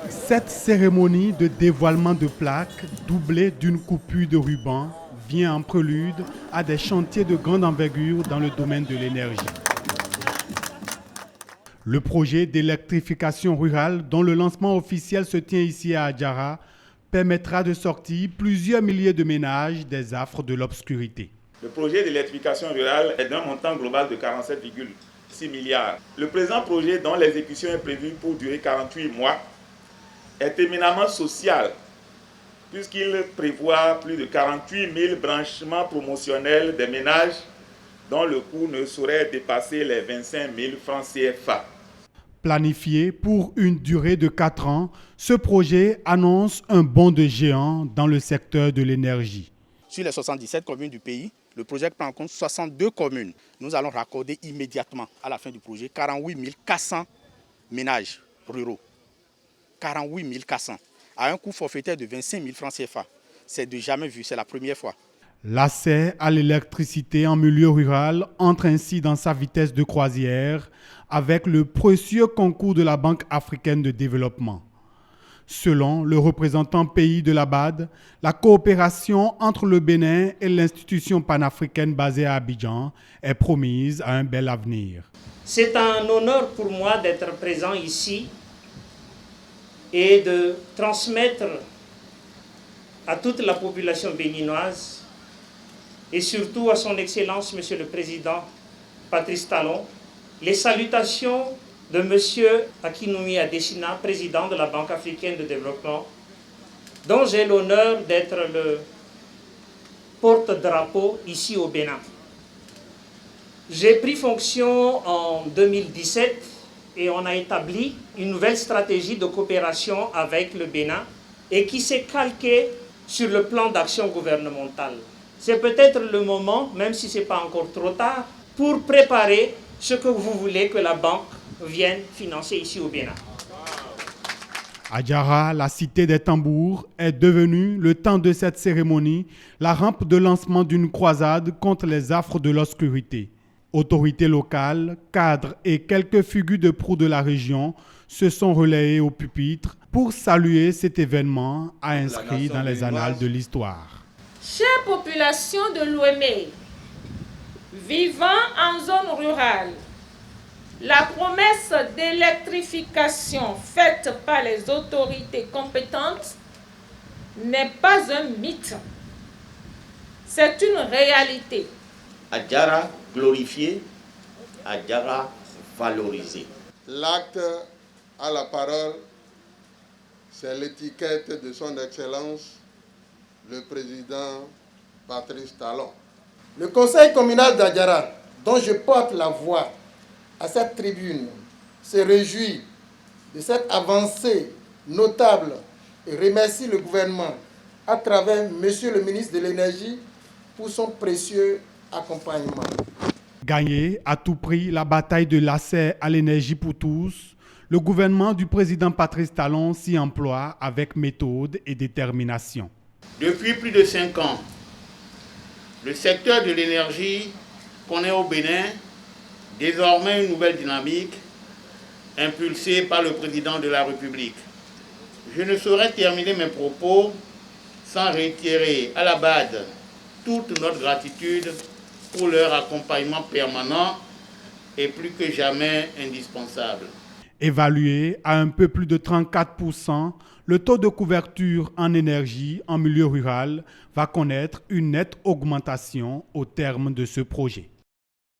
Cette cérémonie de dévoilement de plaques, doublée d'une coupure de ruban, vient en prélude à des chantiers de grande envergure dans le domaine de l'énergie. Le projet d'électrification rurale, dont le lancement officiel se tient ici à Adjara, permettra de sortir plusieurs milliers de ménages des affres de l'obscurité. Le projet d'électrification rurale est d'un montant global de 47,6 milliards. Le présent projet, dont l'exécution est prévue pour durer 48 mois, est éminemment social, puisqu'il prévoit plus de 48 000 branchements promotionnels des ménages dont le coût ne saurait dépasser les 25 000 francs CFA. Planifié pour une durée de 4 ans, ce projet annonce un bond de géant dans le secteur de l'énergie. Sur les 77 communes du pays, le projet prend en compte 62 communes. Nous allons raccorder immédiatement à la fin du projet 48 400 ménages ruraux. 48 400 à un coût forfaitaire de 25 000 francs CFA. C'est de jamais vu, c'est la première fois. L'accès à l'électricité en milieu rural entre ainsi dans sa vitesse de croisière avec le précieux concours de la Banque africaine de développement. Selon le représentant pays de la BAD, la coopération entre le Bénin et l'institution panafricaine basée à Abidjan est promise à un bel avenir. C'est un honneur pour moi d'être présent ici et de transmettre à toute la population béninoise et surtout à son Excellence, Monsieur le Président Patrice Talon, les salutations de Monsieur Akinwumi Adesina, président de la Banque africaine de développement, dont j'ai l'honneur d'être le porte-drapeau ici au Bénin. J'ai pris fonction en 2017 et on a établi une nouvelle stratégie de coopération avec le Bénin et qui s'est calquée sur le plan d'action gouvernementale. C'est peut-être le moment, même si ce n'est pas encore trop tard, pour préparer ce que vous voulez que la banque vienne financer ici au Bénin. Adjara, la cité des tambours, est devenue, le temps de cette cérémonie, la rampe de lancement d'une croisade contre les affres de l'obscurité. Autorités locales, cadres et quelques figures de proue de la région se sont relayés au pupitre pour saluer cet événement inscrit dans les annales de l'histoire. Chère population de l'Ouémé, vivant en zone rurale, la promesse d'électrification faite par les autorités compétentes n'est pas un mythe, c'est une réalité. Adjara glorifié, Adjara valorisé. L'acte à la parole, c'est l'étiquette de son Excellence, le président Patrice Talon. Le conseil communal d'Adjara, dont je porte la voix à cette tribune, se réjouit de cette avancée notable et remercie le gouvernement à travers Monsieur le ministre de l'Énergie pour son précieux accompagnement. Gagner à tout prix la bataille de l'accès à l'énergie pour tous, le gouvernement du président Patrice Talon s'y emploie avec méthode et détermination. Depuis plus de 5 ans, le secteur de l'énergie connaît au Bénin désormais une nouvelle dynamique impulsée par le président de la République. Je ne saurais terminer mes propos sans réitérer à la BAD toute notre gratitude pour leur accompagnement permanent et plus que jamais indispensable. Évalué à un peu plus de 34%, le taux de couverture en énergie en milieu rural va connaître une nette augmentation au terme de ce projet.